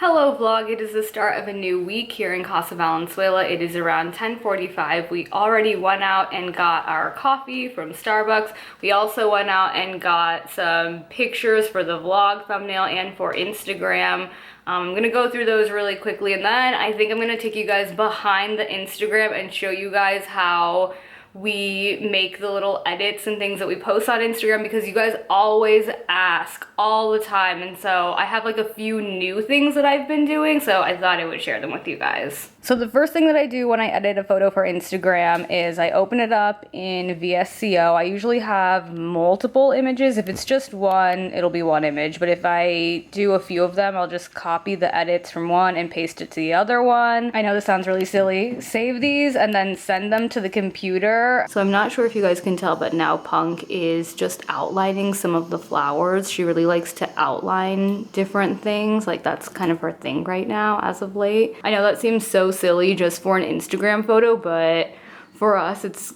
Hello vlog, it is the start of a new week here in Casa Valenzuela. It is around 10:45. We already went out and got our coffee from Starbucks. We also went out and got some pictures for the vlog thumbnail and for Instagram. I'm gonna go through those really quickly, and then I think I'm gonna take you guys behind the Instagram and show you guys how we make the little edits and things that we post on Instagram, because you guys always ask all the time, and so I have like a few new things that I've been doing, so I thought I would share them with you guys. So the first thing that I do when I edit a photo for Instagram is I open it up in VSCO. I usually have multiple images. If it's just one, it'll be one image, but if I do a few of them, I'll just copy the edits from one and paste it to the other one. I know this sounds really silly. Save these and then send them to the computer. So I'm not sure if you guys can tell, but now Punk is just outlining some of the flowers. She really likes to outline different things. Like that's kind of her thing right now as of late. I know that seems so silly just for an Instagram photo, but for us it's,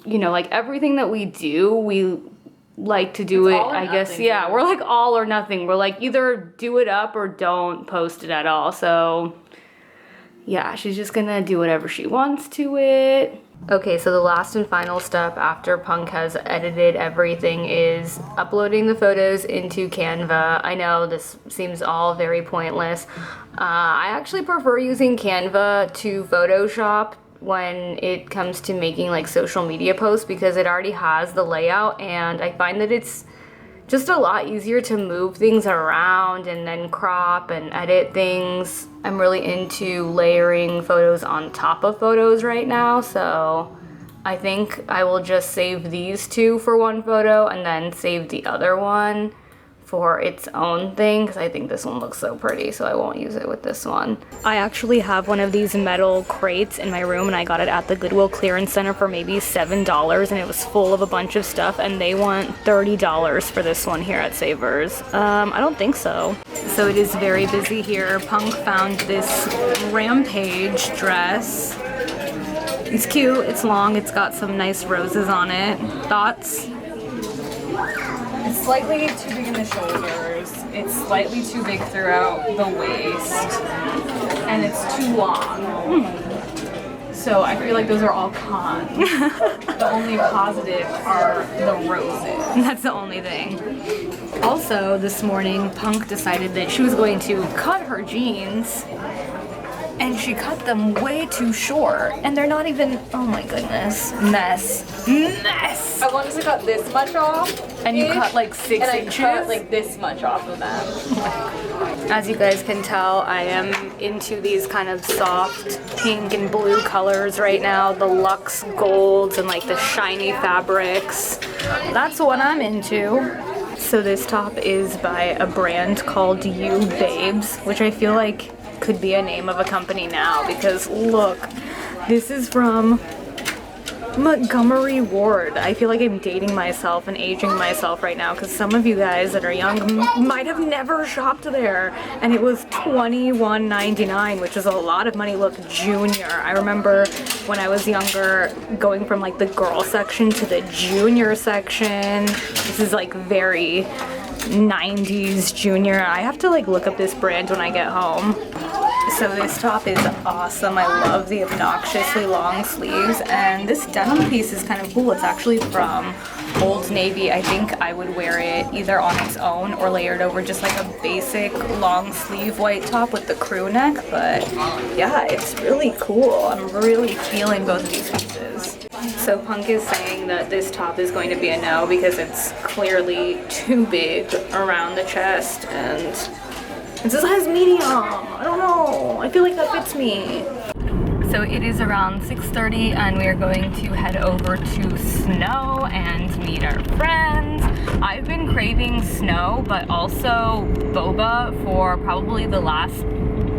you know, like everything that we do, we like to do it, I guess. Yeah, we're like all or nothing. We're like either do it up or don't post it at all. So yeah, she's just gonna do whatever she wants to it. Okay, so the last and final step after Punk has edited everything is uploading the photos into Canva. I know this seems all very pointless. I actually prefer using Canva to Photoshop when it comes to making like social media posts, because it already has the layout, and I find that it's just a lot easier to move things around and then crop and edit things. I'm really into layering photos on top of photos right now, so I think I will just save these two for one photo and then save the other one for its own thing, because I think this one looks so pretty, so I won't use it with this one. I actually have one of these metal crates in my room, and I got it at the Goodwill Clearance Center for maybe $7, and it was full of a bunch of stuff, and they want $30 for this one here at Savers. I don't think so. So it is very busy here. Punk found this Rampage dress. It's cute, it's long, it's got some nice roses on it. Thoughts? It's slightly too big in the shoulders, it's slightly too big throughout the waist, and it's too long. So I feel like those are all cons. The only positive are the roses. That's the only thing. Also, this morning, Punk decided that she was going to cut her jeans, and she cut them way too short, and they're not even, oh my goodness, mess. I wanted to cut this much off. And you cut like 6 inches? And I cut like this much off of them. As you guys can tell, I am into these kind of soft pink and blue colors right now. The luxe golds and like the shiny fabrics. That's what I'm into. So this top is by a brand called You Babes, which I feel like could be a name of a company now, because look, this is from Montgomery Ward. I feel like I'm dating myself and aging myself right now, because some of you guys that are young might have never shopped there, and it was $21.99, which is a lot of money. Look, junior. I remember when I was younger going from like the girl section to the junior section. This is like very 90s junior. I have to like look up this brand when I get home. So this top is awesome. I love the obnoxiously long sleeves, and this denim piece is kind of cool. It's actually from Old Navy. I think I would wear it either on its own or layered over just like a basic long sleeve white top with the crew neck, but yeah, it's really cool. I'm really feeling both of these pieces. So Punk is saying that this top is going to be a no because it's clearly too big around the chest, and it says size medium. I don't know. I feel like that fits me. So it is around 6:30, and we are going to head over to Snow and meet our friends. I've been craving Snow, but also boba for probably the last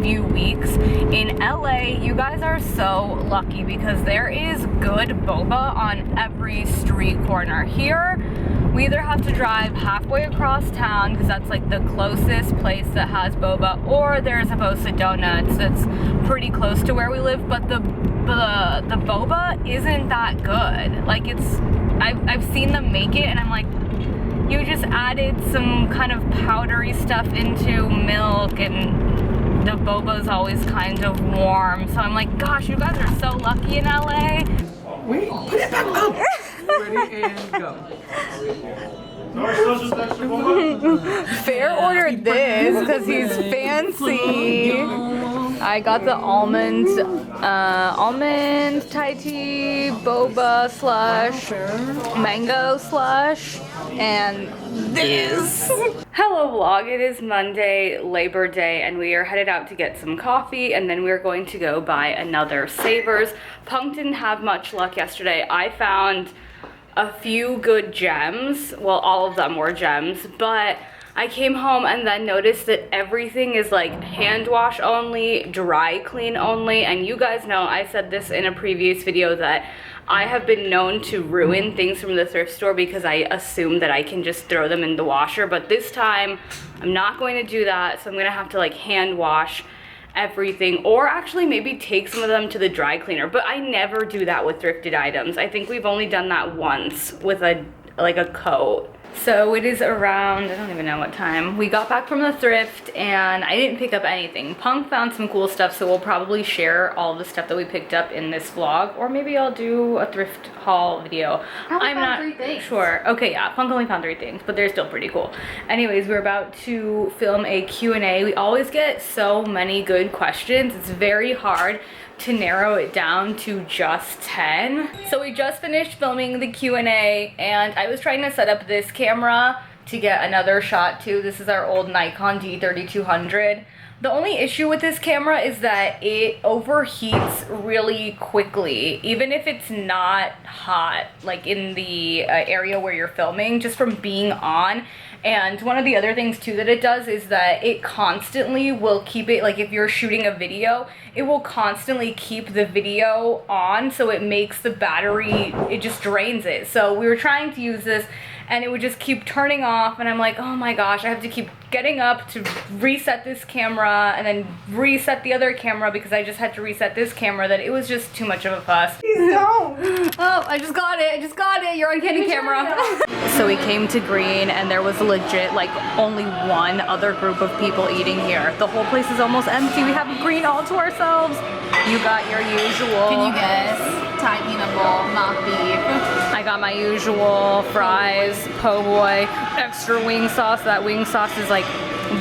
few weeks. In LA, you guys are so lucky because there is good boba on every street corner. Here, we either have to drive halfway across town because that's like the closest place that has boba, or there's a Bosa Donuts that's pretty close to where we live, but the boba isn't that good. Like I've seen them make it, and I'm like, you just added some kind of powdery stuff into milk, and the boba is always kind of warm. So I'm like, gosh, you guys are so lucky in LA. Wait, put it back up. Ready and go. Fair ordered this because he's fancy. I got the almond Thai tea, boba slush, mango slush, and this. Hello vlog, it is Monday, Labor Day, and we are headed out to get some coffee, and then we're going to go buy another Savers. Punk didn't have much luck yesterday. I found a few good gems. Well, all of them were gems, but I came home and then noticed that everything is like hand wash only, dry clean only, and you guys know I said this in a previous video that I have been known to ruin things from the thrift store because I assume that I can just throw them in the washer, but this time I'm not going to do that, so I'm gonna have to like hand wash everything, or actually maybe take some of them to the dry cleaner, but I never do that with thrifted items. I think we've only done that once with a coat. So it is around, I don't even know what time. We got back from the thrift and I didn't pick up anything. Punk found some cool stuff, so we'll probably share all the stuff that we picked up in this vlog, or maybe I'll do a thrift haul video. I'm not 3 things. Sure. Okay, yeah, Punk only found 3 things, but they're still pretty cool. Anyways, we're about to film a Q&A. We always get so many good questions. It's very hard to narrow it down to just 10. So we just finished filming the Q&A and I was trying to set up this camera to get another shot too. This is our old Nikon D3200. The only issue with this camera is that it overheats really quickly, even if it's not hot, like in the area where you're filming, just from being on. And one of the other things too that it does is that it constantly will keep it, like if you're shooting a video, it will constantly keep the video on, so it makes the battery, it just drains it. So we were trying to use this and it would just keep turning off, and I'm like, oh my gosh, I have to keep getting up to reset this camera and then reset the other camera because I just had to reset this camera, that it was just too much of a fuss. Please don't. Oh, I just got it, you're on candy camera. So we came to Green and there was legit like only one other group of people eating here. The whole place is almost empty. We have Green all to ourselves. You got your usual. Can you guess? Thai peanut bowl, mock beef. I got my usual fries, po' boy, extra wing sauce. That wing sauce is like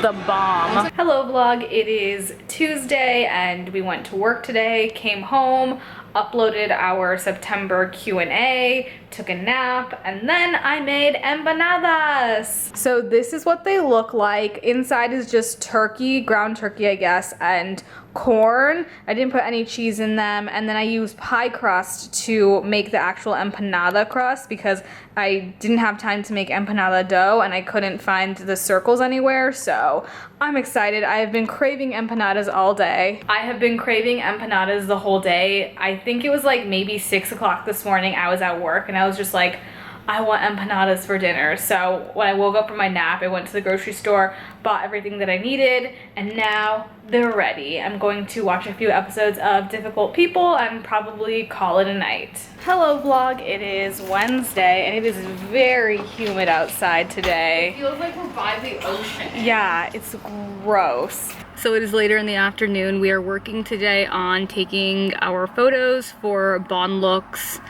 the bomb. Hello vlog, it is Tuesday and we went to work today, came home, uploaded our September Q&A, took a nap, and then I made empanadas. So this is what they look like. Inside is just turkey, ground turkey I guess, and corn. I didn't put any cheese in them, and then I used pie crust to make the actual empanada crust because I didn't have time to make empanada dough and I couldn't find the circles anywhere, so I'm excited. I have been craving empanadas all day. I have been craving empanadas the whole day. I think it was like maybe 6 o'clock this morning. I was at work and I was just like, I want empanadas for dinner. So when I woke up from my nap, I went to the grocery store, bought everything that I needed, and now they're ready. I'm going to watch a few episodes of Difficult People and probably call it a night. Hello vlog, it is Wednesday and it is very humid outside today. It feels like we're by the ocean. Yeah, it's gross. So it is later in the afternoon. We are working today on taking our photos for Bond Looks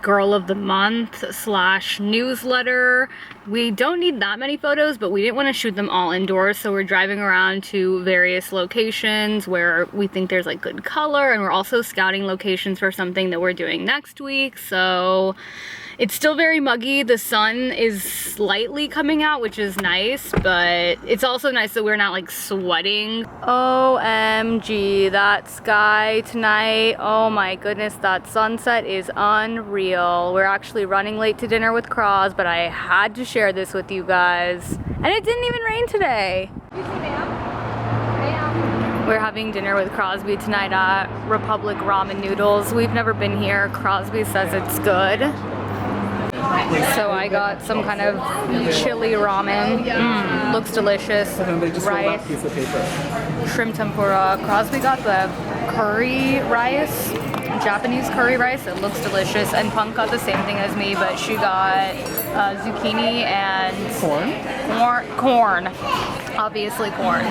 Girl of the Month / newsletter. We don't need that many photos, but we didn't want to shoot them all indoors, so we're driving around to various locations where we think there's like good color, and we're also scouting locations for something that we're doing next week. So it's still very muggy. The sun is slightly coming out, which is nice, but it's also nice that we're not like sweating. OMG, that sky tonight. Oh my goodness, that sunset is unreal. We're actually running late to dinner with Cross, but I had to share this with you guys. And it didn't even rain today. We're having dinner with Crosby tonight at Republic Ramen Noodles. We've never been here. Crosby says it's good. So I got some kind of chili ramen. Looks delicious. Rice, piece of paper. shrimp tempura. Crosby got the curry rice, Japanese curry rice. It looks delicious. And Punk got the same thing as me, but she got zucchini and corn. Obviously corn.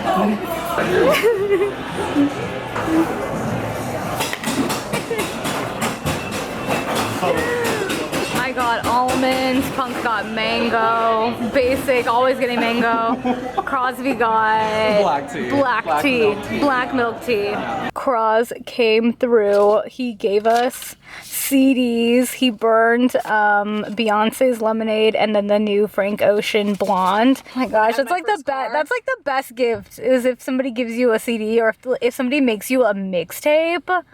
I got almonds, Punk got mango, basic, always getting mango. Crosby got black tea, black milk tea. Cros came through, he gave us CDs, he burned Beyonce's Lemonade and then the new Frank Ocean Blonde. Oh my gosh, that's like the best, that's like the best gift, is if somebody gives you a CD or if somebody makes you a mixtape.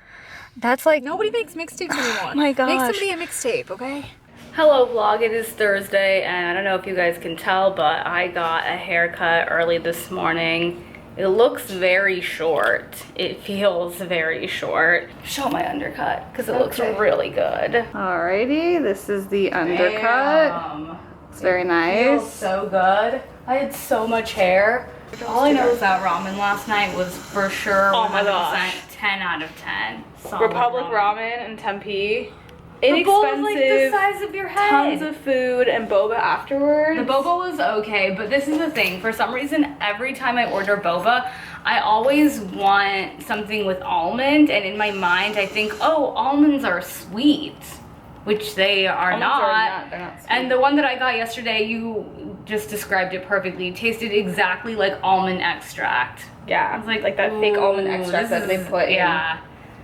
That's like, nobody makes mixtapes anymore. Oh my gosh. Make somebody a mixtape, okay? Hello vlog, it is Thursday and I don't know if you guys can tell, but I got a haircut early this morning. It looks very short. It feels very short. Show my undercut because it looks really good. Alrighty, this is the undercut. Damn. It's very nice. Feels so good. I had so much hair. All I know is that ramen last night was for sure 100% 10 out of 10. Solid Republic ramen in Tempe. Inexpensive, like the size of your head. Tons of food and boba afterwards. The boba was okay, but this is the thing. For some reason, every time I order boba, I always want something with almond, and in my mind, I think, oh, almonds are sweet, which they are not. They're not sweet. And the one that I got yesterday, you just described it perfectly. It tasted exactly like almond extract. Yeah, it's like that fake almond extract that they put in.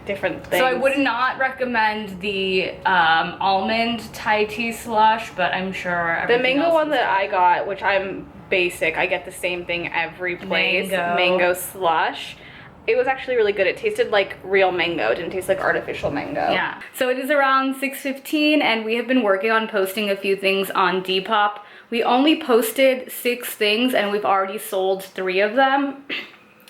Different things. So I would not recommend the almond Thai tea slush, but I'm sure the mango one that I got, which I'm basic, I get the same thing every place. Mango slush. It was actually really good. It tasted like real mango. It didn't taste like artificial mango. Yeah. So it is around 6:15 and we have been working on posting a few things on Depop. We only posted 6 things and we've already sold 3 of them.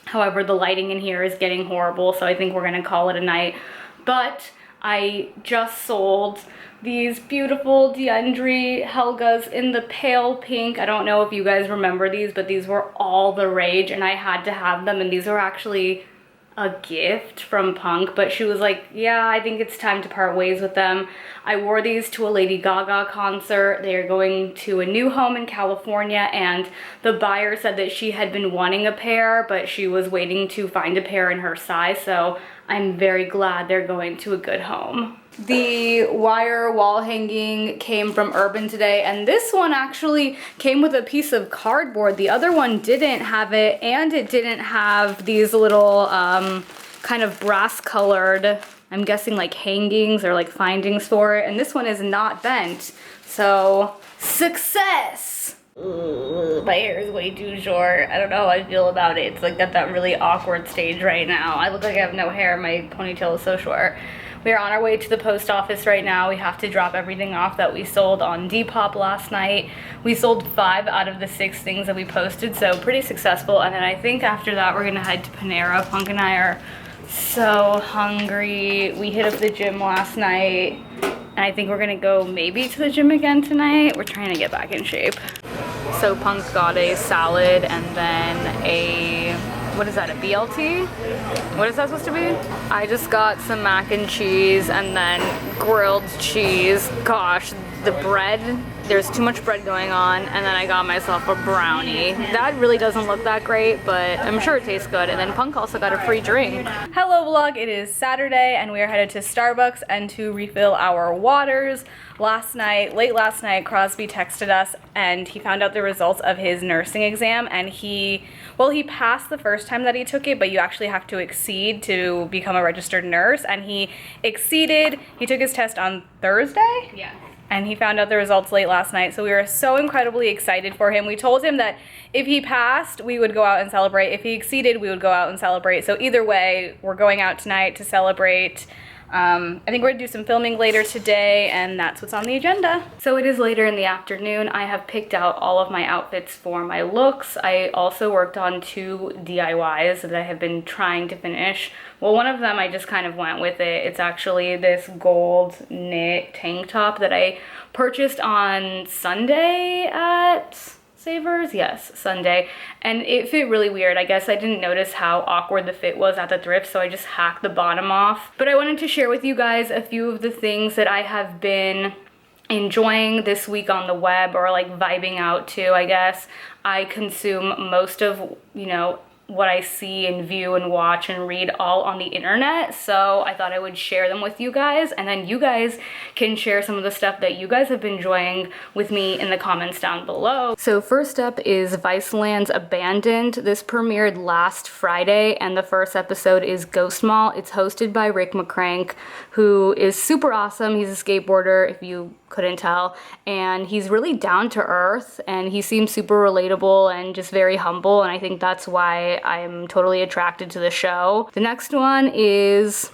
However, the lighting in here is getting horrible, so I think we're gonna call it a night. But I just sold these beautiful DeAndre Helgas in the pale pink. I don't know if you guys remember these, but these were all the rage and I had to have them, and these were actually a gift from Punk, but she was like, yeah, I think it's time to part ways with them. I wore these to a Lady Gaga concert. They are going to a new home in California, and the buyer said that she had been wanting a pair, but she was waiting to find a pair in her size, so I'm very glad they're going to a good home. The wire wall hanging came from Urban today, and this one actually came with a piece of cardboard. The other one didn't have it, and it didn't have these little kind of brass colored, I'm guessing like hangings or like findings for it, and this one is not bent, so success! Ugh, my hair is way too short. I don't know how I feel about it. It's like at that really awkward stage right now. I look like I have no hair. My ponytail is so short. We are on our way to the post office right now. We have to drop everything off that we sold on Depop last night. We sold 5 out of the 6 things that we posted, so pretty successful. And then I think after that we're gonna head to Panera. Punk and I are so hungry. We hit up the gym last night, and I think we're gonna go maybe to the gym again tonight. We're trying to get back in shape. So Punk got a salad and then a, what is that, a BLT? What is that supposed to be? I just got some mac and cheese and then grilled cheese. Gosh, the bread, there's too much bread going on, and then I got myself a brownie. That really doesn't look that great, but I'm sure it tastes good. And then Punk also got a free drink. Hello vlog, it is Saturday and we are headed to Starbucks and to refill our waters. Late last night, Crosby texted us and he found out the results of his nursing exam, and he passed the first time that he took it, but you actually have to exceed to become a registered nurse, and he exceeded. He took his test on Thursday? Yeah. And he found out the results late last night, so we were so incredibly excited for him. We told him that if he passed, we would go out and celebrate. If he exceeded, we would go out and celebrate. So either way, we're going out tonight to celebrate. I think we're gonna do some filming later today, and that's what's on the agenda. So it is later in the afternoon. I have picked out all of my outfits for my looks. I also worked on 2 DIYs that I have been trying to finish. Well, one of them I just kind of went with it. It's actually this gold knit tank top that I purchased on Sunday at Savers? Yes, Sunday. And it fit really weird. I guess I didn't notice how awkward the fit was at the thrift, so I just hacked the bottom off. But I wanted to share with you guys a few of the things that I have been enjoying this week on the web, or like vibing out to, I guess. I consume most of, you know, what I see and view and watch and read all on the internet, so I thought I would share them with you guys, and then you guys can share some of the stuff that you guys have been enjoying with me in the comments down below. So first up is Viceland's Abandoned. This premiered last Friday, and the first episode is Ghost Mall. It's hosted by Rick McCrank, who is super awesome. He's a skateboarder, if you couldn't tell, and he's really down to earth, and he seems super relatable and just very humble, and I think that's why I'm totally attracted to the show. The next one is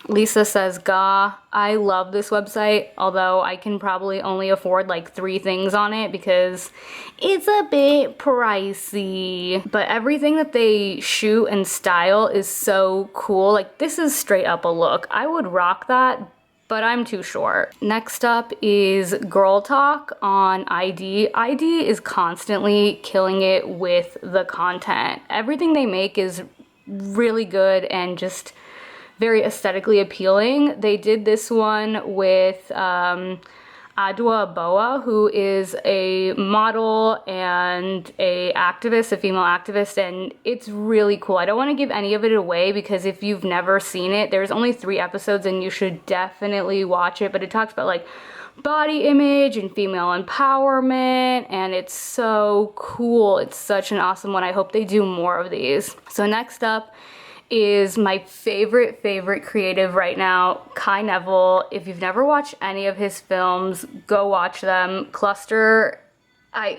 Lisa Says Ga. I love this website, although I can probably only afford like 3 things on it because it's a bit pricey. But everything that they shoot and style is so cool. Like, this is straight up a look. I would rock that, but I'm too short. Next up is Girl Talk on ID. ID is constantly killing it with the content. Everything they make is really good and just very aesthetically appealing. They did this one with Adwa Boa, who is a model and a activist, a female activist, and it's really cool. I don't want to give any of it away because if you've never seen it, there's only 3 episodes and you should definitely watch it, but it talks about like body image and female empowerment, and it's so cool. It's such an awesome one. I hope they do more of these. So next up is my favorite creative right now, Kai Neville. If you've never watched any of his films, go watch them. Cluster, I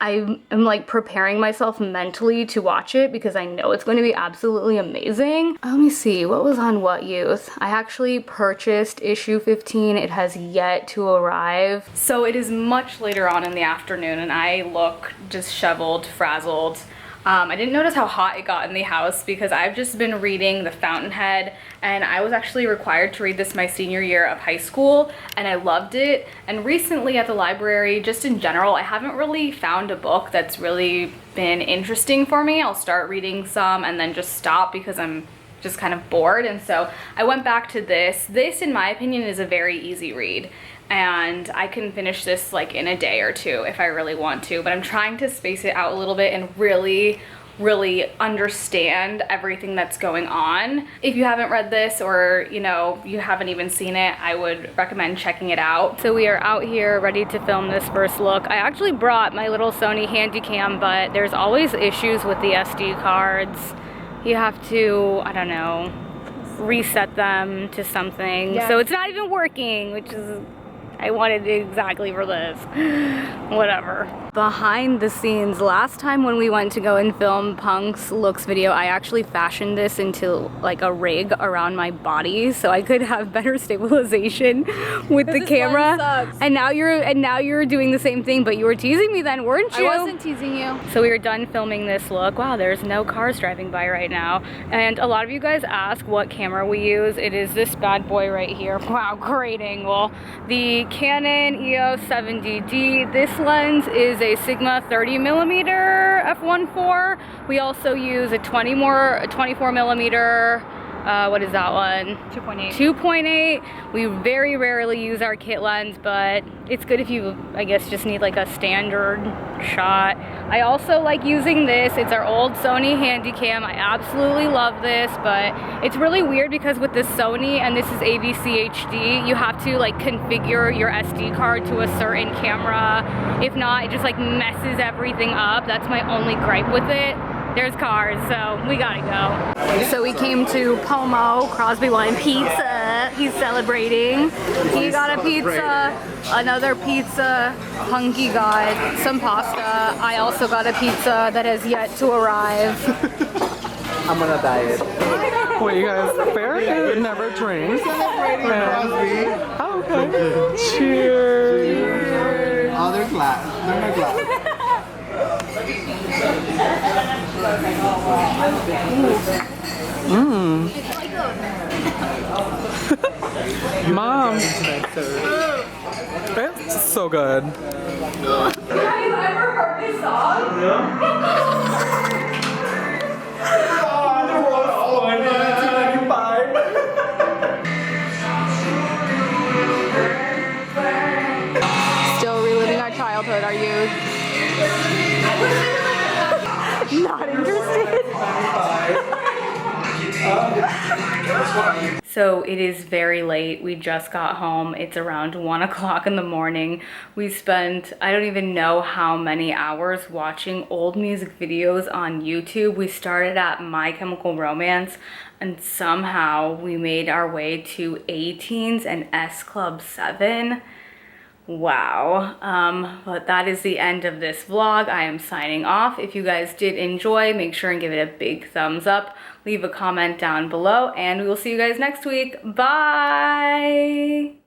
am like preparing myself mentally to watch it because I know it's going to be absolutely amazing. Let me see, what was on What Youth? I actually purchased issue 15. It has yet to arrive. So it is much later on in the afternoon and I look disheveled, frazzled. I didn't notice how hot it got in the house because I've just been reading The Fountainhead, and I was actually required to read this my senior year of high school, and I loved it. And recently at the library, just in general, I haven't really found a book that's really been interesting for me. I'll start reading some and then just stop because I'm just kind of bored, and so I went back to this. This, in my opinion, is a very easy read, and I can finish this like in a day or 2 if I really want to, but I'm trying to space it out a little bit and really understand everything that's going on. If you haven't read this, or you know, you haven't even seen it, I would recommend checking it out. So we are out here ready to film this first look. I actually brought my little Sony Handycam, but there's always issues with the SD cards. You have to, I don't know, reset them to something. Yeah. So it's not even working, which is, I wanted it exactly for this. Whatever. Behind the scenes, last time when we went to go and film Punk's looks video, I actually fashioned this into like a rig around my body so I could have better stabilization with the camera. And now you're doing the same thing, but you were teasing me then, weren't you? I wasn't teasing you. So we were done filming this look. Wow, there's no cars driving by right now. And a lot of you guys ask what camera we use. It is this bad boy right here. Wow, great angle. The Canon EOS 70D. This lens is a Sigma 30mm f1.4. We also use a 24mm, what is that one? 2.8. 2.8. We very rarely use our kit lens, but it's good if you, I guess, just need like a standard shot. I also like using this. It's our old Sony Handycam. I absolutely love this, but it's really weird because with this Sony, and this is AVC HD, you have to like configure your SD card to a certain camera. If not, it just like messes everything up. That's my only gripe with it. There's cars, so we gotta go. So we came to Pomo, Crosby Wine Pizza. He's celebrating. He got a pizza, another pizza. Punky got some pasta. I also got a pizza that has yet to arrive. I'm on a diet. Wait, you guys, Farrah never drinks. Oh, okay. Cheers. Oh, they're glass. They're my glass. Mom. It's so good. You guys ever heard this song? So it is very late. We just got home. It's around 1 o'clock in the morning. We spent, I don't even know how many hours watching old music videos on YouTube. We started at My Chemical Romance and somehow we made our way to A-Teens and S Club 7. Wow. But that is the end of this vlog. I am signing off. If you guys did enjoy, make sure and give it a big thumbs up. Leave a comment down below and we will see you guys next week. Bye!